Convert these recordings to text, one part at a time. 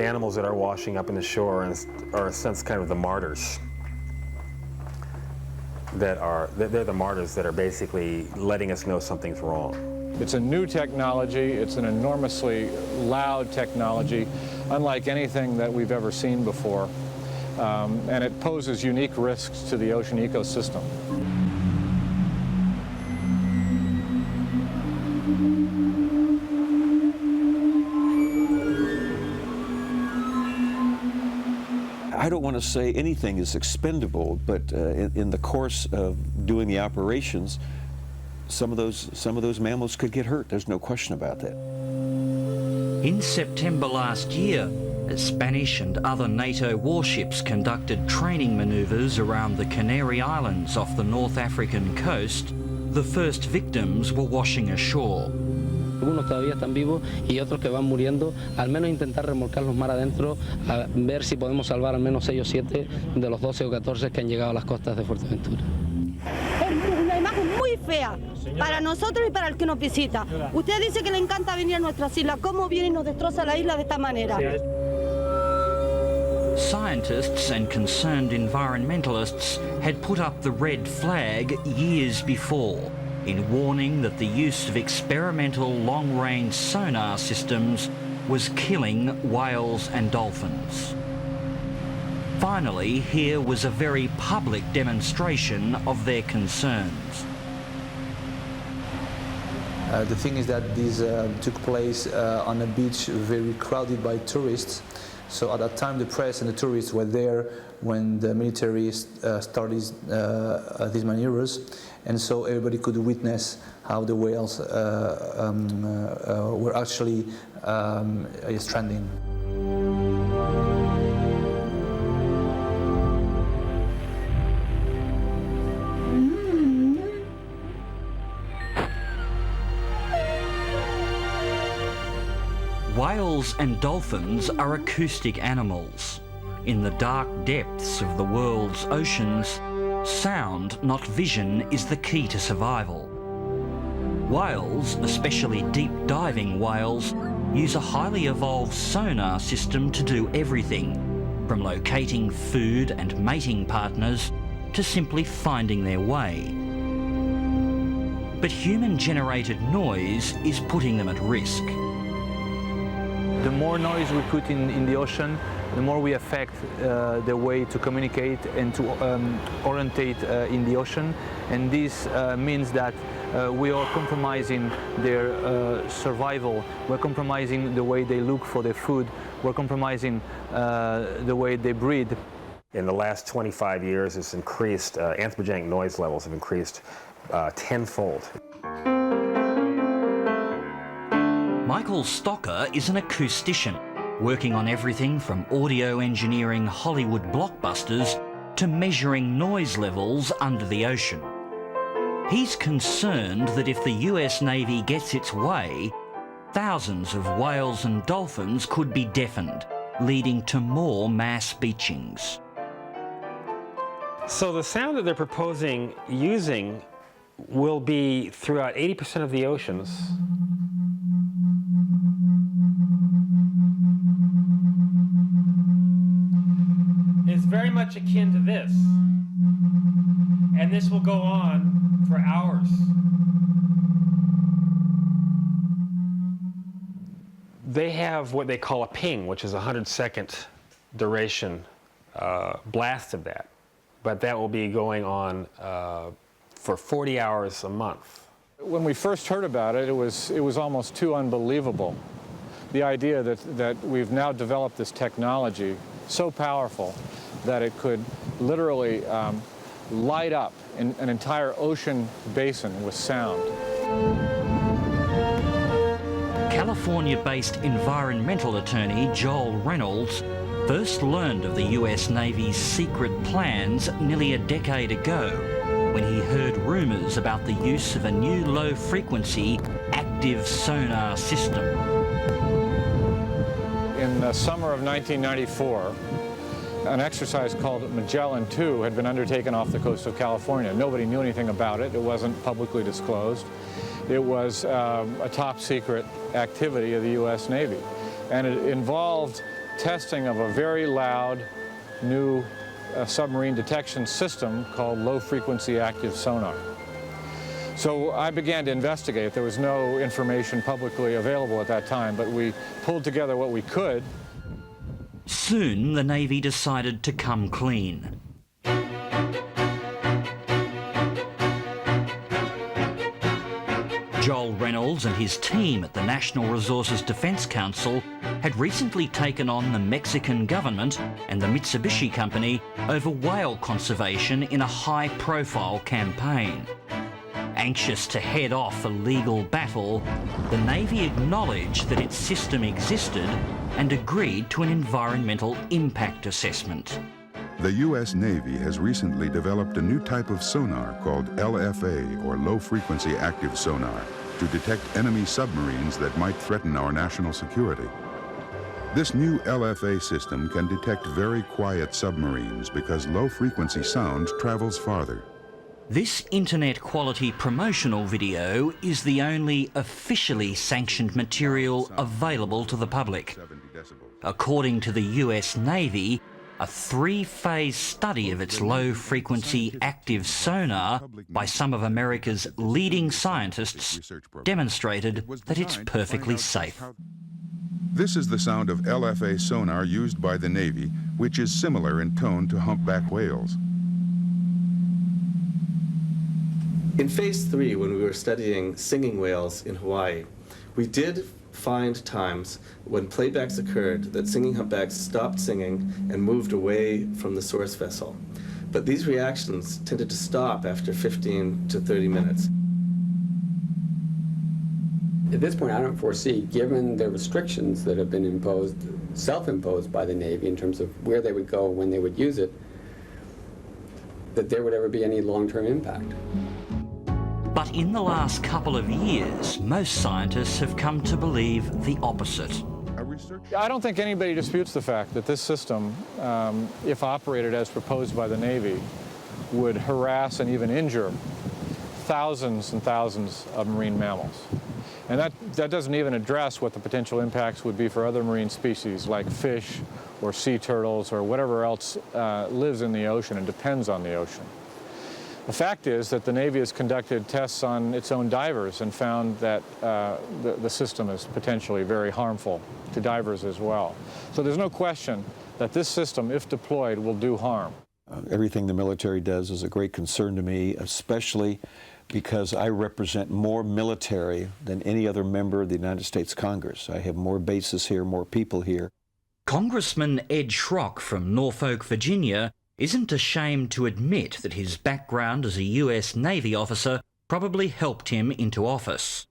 animals that are washing up in the shore and are in a sense kind of the martyrs. They're the martyrs that are basically letting us know something's wrong. It's a new technology. It's an enormously loud technology, unlike anything that we've ever seen before. And it poses unique risks to the ocean ecosystem. I don't want to say anything is expendable, but in the course of doing the operations, some of those mammals could get hurt. There's no question about that. In September last year, as Spanish and other NATO warships conducted training manoeuvres around the Canary Islands off the North African coast, the first victims were washing ashore. Algunos todavía están vivos y otros que van muriendo, al menos intentar remolcarlos mar adentro, a ver si podemos salvar al menos 6 o 7 de los 12 o 14 que han llegado a las costas de Fuerteventura. Es una imagen muy fea para nosotros y para el que nos visita. Usted dice que le encanta venir a nuestras islas. ¿Cómo viene y nos destroza la isla de esta manera? Scientists and concerned environmentalists had put up the red flag years before, in warning that the use of experimental long-range sonar systems was killing whales and dolphins. Finally, here was a very public demonstration of their concerns. The thing is that this took place on a beach very crowded by tourists. So at that time the press and the tourists were there when the military started these maneuvers, and so everybody could witness how the whales were actually stranding. Whales and dolphins are acoustic animals. In the dark depths of the world's oceans, sound, not vision, is the key to survival. Whales, especially deep-diving whales, use a highly evolved sonar system to do everything, from locating food and mating partners to simply finding their way. But human-generated noise is putting them at risk. The more noise we put in the ocean, the more we affect the way to communicate and to orientate in the ocean, and this means that we are compromising their survival, we're compromising the way they look for their food, we're compromising the way they breed. In the last 25 years, it's increased, anthropogenic noise levels have increased tenfold. Michael Stocker is an acoustician, working on everything from audio engineering Hollywood blockbusters to measuring noise levels under the ocean. He's concerned that if the US Navy gets its way, thousands of whales and dolphins could be deafened, leading to more mass beachings. So the sound that they're proposing using will be throughout 80% of the oceans. It's very much akin to this, and this will go on for hours. They have what they call a ping, which is a 100-second duration blast of that, but that will be going on for 40 hours a month. When we first heard about it, it was almost too unbelievable. The idea that we've now developed this technology so powerful that it could literally light up an entire ocean basin with sound. California-based environmental attorney Joel Reynolds first learned of the US Navy's secret plans nearly a decade ago when he heard rumours about the use of a new low-frequency active sonar system. In the summer of 1994, an exercise called Magellan 2 had been undertaken off the coast of California. Nobody knew anything about it. It wasn't publicly disclosed. It was a top secret activity of the US Navy. And it involved testing of a very loud new submarine detection system called low-frequency active sonar. So I began to investigate. There was no information publicly available at that time, but we pulled together what we could. Soon the Navy decided to come clean. Joel Reynolds and his team at the National Resources Defence Council had recently taken on the Mexican government and the Mitsubishi Company over whale conservation in a high-profile campaign. Anxious to head off a legal battle, the Navy acknowledged that its system existed and agreed to an environmental impact assessment. The U.S. Navy has recently developed a new type of sonar called LFA, or low-frequency active sonar, to detect enemy submarines that might threaten our national security. This new LFA system can detect very quiet submarines because low-frequency sound travels farther. This internet-quality promotional video is the only officially sanctioned material available to the public. According to the US Navy, a 3-phase study of its low-frequency active sonar by some of America's leading scientists demonstrated that it's perfectly safe. This is the sound of LFA sonar used by the Navy, which is similar in tone to humpback whales. In phase 3, when we were studying singing whales in Hawaii, we did find times when playbacks occurred that singing humpbacks stopped singing and moved away from the source vessel. But these reactions tended to stop after 15 to 30 minutes. At this point, I don't foresee, given the restrictions that have been imposed, self-imposed by the Navy in terms of where they would go, when they would use it, that there would ever be any long-term impact. But in the last couple of years, most scientists have come to believe the opposite. I don't think anybody disputes the fact that this system, if operated as proposed by the Navy, would harass and even injure thousands and thousands of marine mammals. And that doesn't even address what the potential impacts would be for other marine species like fish or sea turtles or whatever else lives in the ocean and depends on the ocean. The fact is that the Navy has conducted tests on its own divers and found that the system is potentially very harmful to divers as well. So there's no question that this system, if deployed, will do harm. Everything the military does is a great concern to me, especially because I represent more military than any other member of the United States Congress. I have more bases here, more people here. Congressman Ed Schrock from Norfolk, Virginia, isn't ashamed to admit that his background as a US Navy officer probably helped him into office.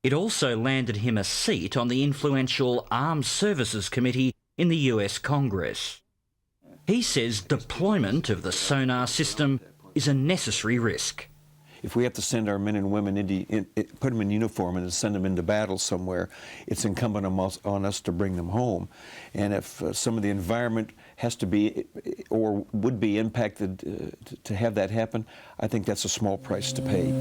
It also landed him a seat on the influential Armed Services Committee in the US Congress. He says deployment of the sonar system is a necessary risk. If we have to send our men and women, put them in uniform and send them into battle somewhere, it's incumbent on us to bring them home. And if some of the environment has to be or would be impacted to have that happen, I think that's a small price to pay.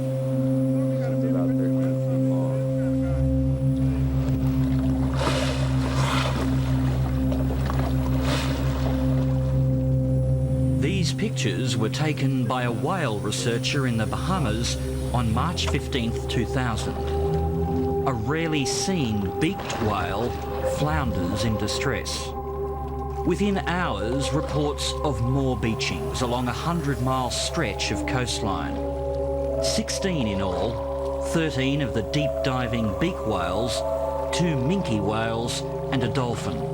These pictures were taken by a whale researcher in the Bahamas on March 15, 2000. A rarely seen beaked whale flounders in distress. Within hours, reports of more beachings along a 100-mile stretch of coastline. 16 in all, 13 of the deep-diving beak whales, 2 minke whales and a dolphin.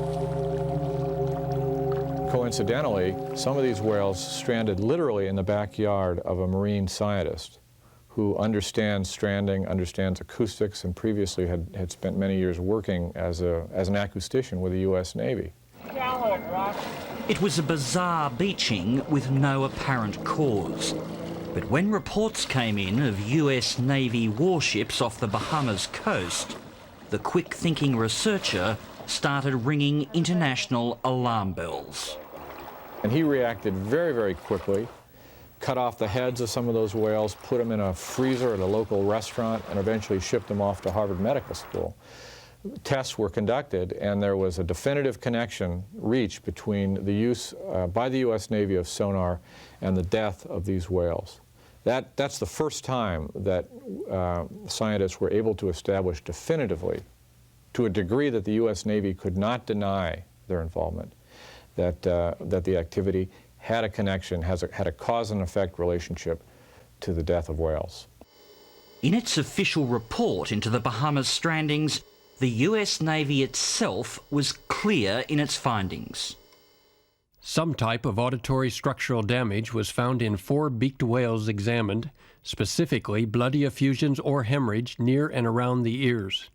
Coincidentally, some of these whales stranded literally in the backyard of a marine scientist who understands stranding, understands acoustics, and previously had spent many years working as an acoustician with the U.S. Navy. It was a bizarre beaching with no apparent cause. But when reports came in of US Navy warships off the Bahamas coast, the quick-thinking researcher started ringing international alarm bells. And he reacted very, very quickly, cut off the heads of some of those whales, put them in a freezer at a local restaurant, and eventually shipped them off to Harvard Medical School. tests were conducted, and there was a definitive connection reached between the use by the U.S. Navy of sonar and the death of these whales. That's the first time that scientists were able to establish definitively, to a degree that the U.S. Navy could not deny their involvement, that the activity had a connection, had a cause and effect relationship to the death of whales. In its official report into the Bahamas strandings, the US Navy itself was clear in its findings. Some type of auditory structural damage was found in 4 beaked whales examined, specifically bloody effusions or hemorrhage near and around the ears.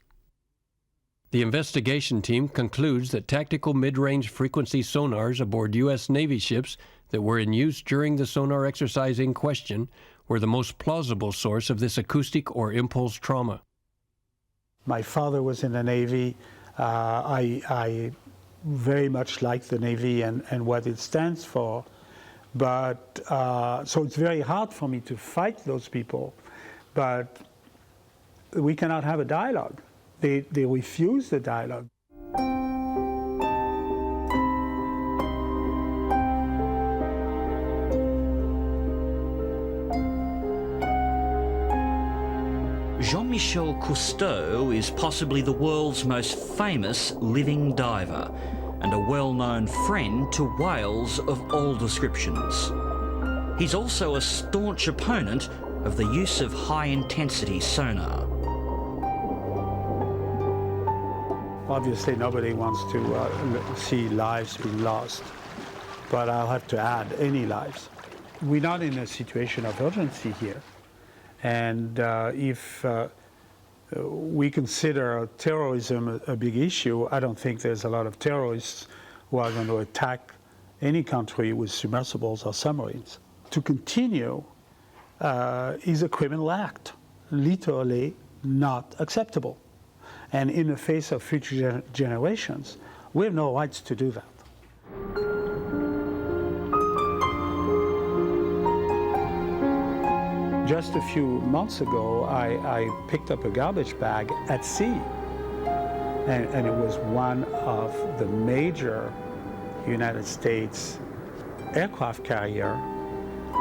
The investigation team concludes that tactical mid-range frequency sonars aboard U.S. Navy ships that were in use during the sonar exercise in question were the most plausible source of this acoustic or impulse trauma. My father was in the Navy. I very much like the Navy and what it stands for, but so it's very hard for me to fight those people, but we cannot have a dialogue. They refuse the dialogue. Jean-Michel Cousteau is possibly the world's most famous living diver and a well-known friend to whales of all descriptions. He's also a staunch opponent of the use of high-intensity sonar. Obviously, nobody wants to see lives being lost, but I'll have to add, any lives. We're not in a situation of urgency here, and if we consider terrorism a big issue, I don't think there's a lot of terrorists who are going to attack any country with submersibles or submarines. To continue is a criminal act, literally not acceptable. And in the face of future generations, we have no rights to do that. Just a few months ago, I picked up a garbage bag at sea, and it was one of the major United States aircraft carrier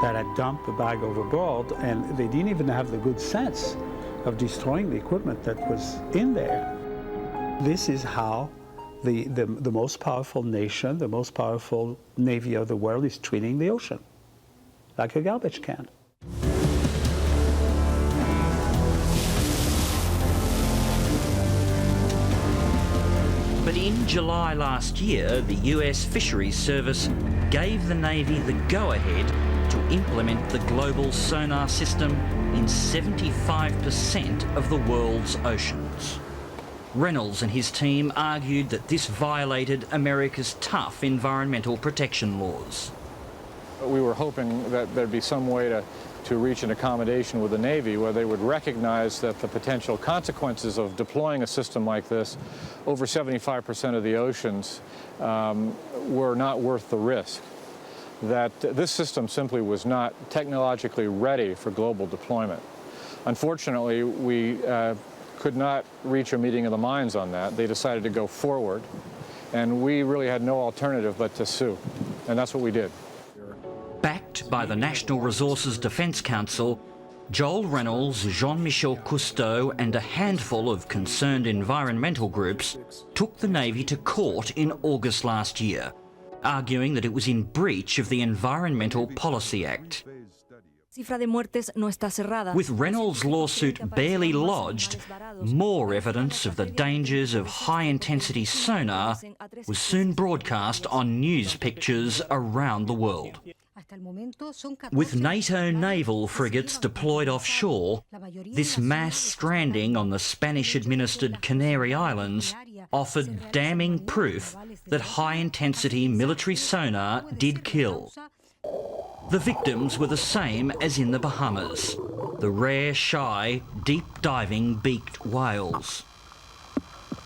that had dumped the bag overboard, and they didn't even have the good sense of destroying the equipment that was in there. This is how the most powerful nation, the most powerful navy of the world is treating the ocean, like a garbage can. But in July last year, the US Fisheries Service gave the Navy the go-ahead to implement the global sonar system in 75% of the world's oceans. Reynolds and his team argued that this violated America's tough environmental protection laws. We were hoping that there'd be some way to reach an accommodation with the Navy where they would recognize that the potential consequences of deploying a system like this over 75% of the oceans were not worth the risk. That this system simply was not technologically ready for global deployment. Unfortunately, we could not reach a meeting of the minds on that. They decided to go forward, and we really had no alternative but to sue, and that's what we did. Backed by the National Resources Defence Council, Joel Reynolds, Jean-Michel Cousteau and a handful of concerned environmental groups took the Navy to court in August last year, arguing that it was in breach of the Environmental Policy Act. With Reynolds' lawsuit barely lodged, more evidence of the dangers of high-intensity sonar was soon broadcast on news pictures around the world. With NATO naval frigates deployed offshore, this mass stranding on the Spanish-administered Canary Islands offered damning proof that high-intensity military sonar did kill. The victims were the same as in the Bahamas, the rare, shy, deep-diving beaked whales.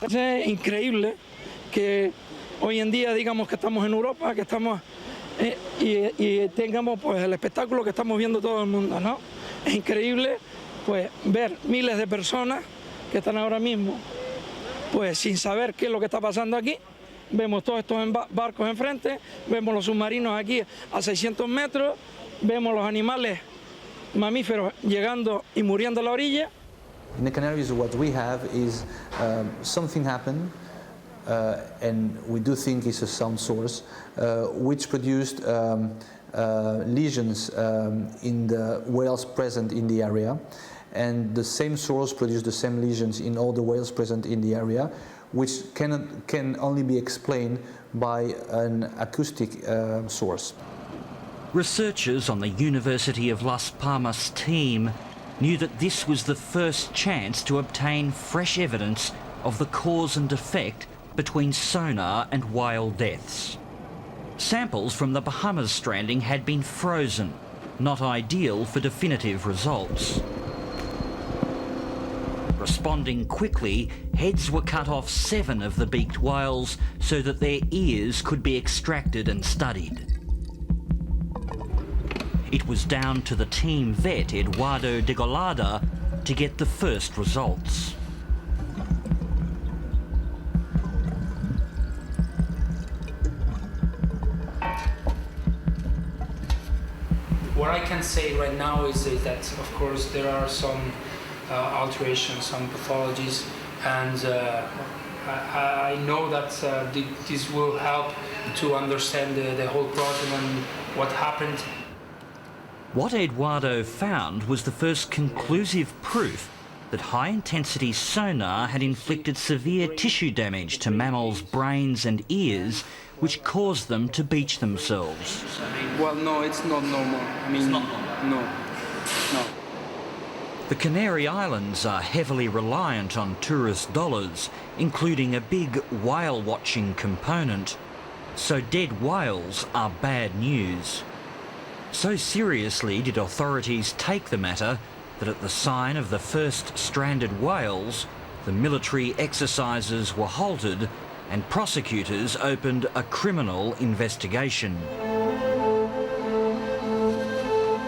Es increíble que hoy en día digamos que estamos en Europa, que estamos y tengamos pues el espectáculo que estamos viendo todo el mundo, ¿no? Es increíble pues ver miles de personas que están ahora mismo pues sin saber qué es lo que está pasando aquí. Vemos todos estos barcos enfrente, vemos los submarinos aquí a 600 metros, vemos los animales mamíferos llegando y muriendo a la orilla. In the Canaries, what we have is something happened, and we do think it's a sound source, which produced lesions in the whales present in the area, and the same source produced the same lesions in all the whales present in the area, which can only be explained by an acoustic source. Researchers on the University of Las Palmas team knew that this was the first chance to obtain fresh evidence of the cause and effect between sonar and whale deaths. Samples from the Bahamas stranding had been frozen, not ideal for definitive results. Responding quickly, heads were cut off 7 of the beaked whales so that their ears could be extracted and studied. It was down to the team vet, Eduardo de Golada, to get the first results. What I can say right now is that, of course, there are some alterations, some pathologies, and I know that this will help to understand the whole problem and what happened. What Eduardo found was the first conclusive proof that high-intensity sonar had inflicted severe tissue damage to mammals' brains and ears, which caused them to beach themselves. Well, no, it's not normal. I mean, it's not normal. No. The Canary Islands are heavily reliant on tourist dollars, including a big whale-watching component. So dead whales are bad news. So seriously did authorities take the matter that at the sign of the first stranded whales, the military exercises were halted and prosecutors opened a criminal investigation.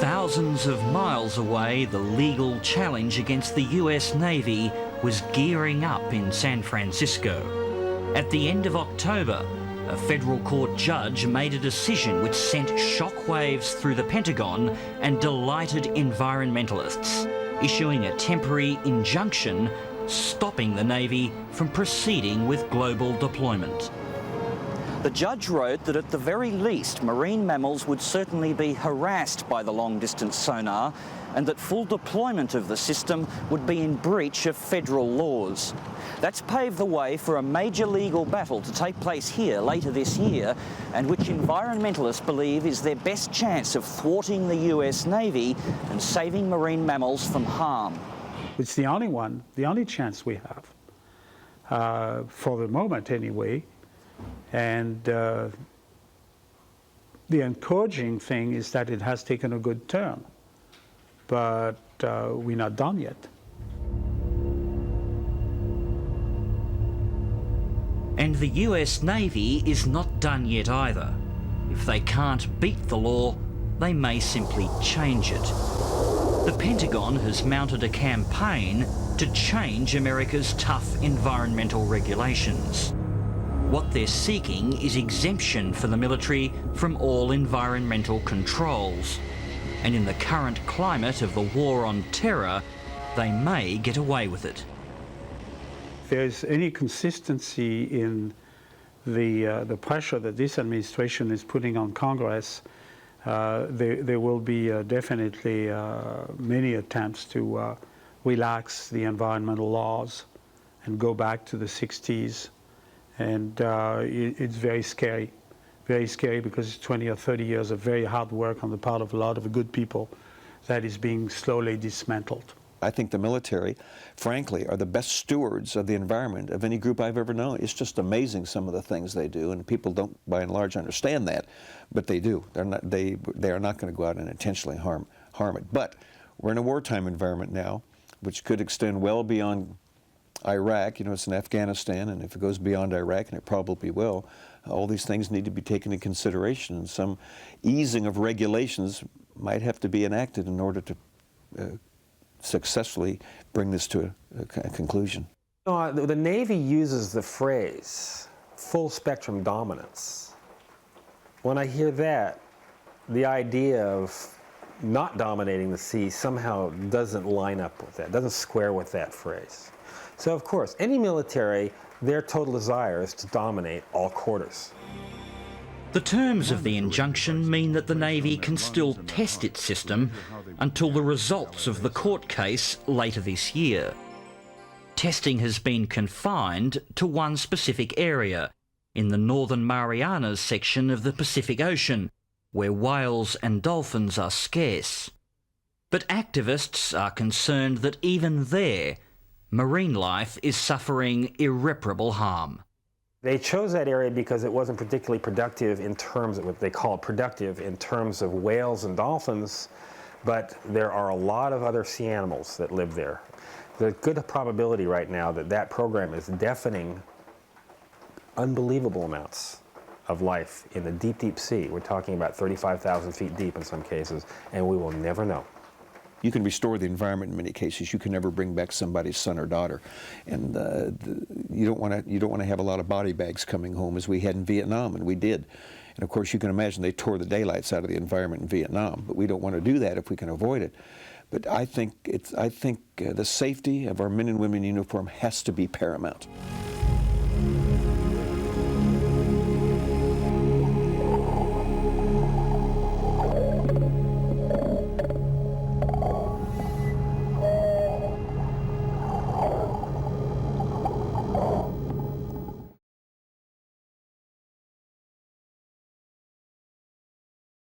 Thousands of miles away, the legal challenge against the US Navy was gearing up in San Francisco. At the end of October, a federal court judge made a decision which sent shockwaves through the Pentagon and delighted environmentalists, issuing a temporary injunction stopping the Navy from proceeding with global deployment. The judge wrote that at the very least, marine mammals would certainly be harassed by the long-distance sonar, and that full deployment of the system would be in breach of federal laws. That's paved the way for a major legal battle to take place here later this year, and which environmentalists believe is their best chance of thwarting the US Navy and saving marine mammals from harm. It's the only chance we have, for the moment anyway. And the encouraging thing is that it has taken a good turn, but we're not done yet. And the US Navy is not done yet either. If they can't beat the law, they may simply change it. The Pentagon has mounted a campaign to change America's tough environmental regulations. What they're seeking is exemption for the military from all environmental controls. And in the current climate of the war on terror, they may get away with it. If there's any consistency in the pressure that this administration is putting on Congress, there will be definitely many attempts to relax the environmental laws and go back to the 60s. And it's very scary because it's 20 or 30 years of very hard work on the part of a lot of good people that is being slowly dismantled. I think the military, frankly, are the best stewards of the environment of any group I've ever known. It's just amazing some of the things they do, and people don't, by and large, understand that, but they do. They are not going to go out and intentionally harm it. But we're in a wartime environment now, which could extend well beyond Iraq. You know, it's in Afghanistan, and if it goes beyond Iraq, and it probably will, all these things need to be taken into consideration, and some easing of regulations might have to be enacted in order to successfully bring this to a conclusion. The Navy uses the phrase full spectrum dominance. When I hear that, the idea of not dominating the sea somehow doesn't line up with that, doesn't square with that phrase. So of course, any military, their total desire is to dominate all quarters. The terms of the injunction mean that the Navy can still test its system until the results of the court case later this year. Testing has been confined to one specific area, in the Northern Marianas section of the Pacific Ocean, where whales and dolphins are scarce. But activists are concerned that even there, marine life is suffering irreparable harm. They chose that area because it wasn't particularly productive in terms of what they call productive in terms of whales and dolphins, but there are a lot of other sea animals that live there. There's a good probability right now that that program is deafening unbelievable amounts of life in the deep, deep sea. We're talking about 35,000 feet deep in some cases, and we will never know. You can restore the environment in many cases. You can never bring back somebody's son or daughter, and you don't want to have a lot of body bags coming home, as we had in Vietnam, and we did. And of course, you can imagine they tore the daylights out of the environment in Vietnam. But we don't want to do that if we can avoid it. But I think the safety of our men and women in uniform has to be paramount.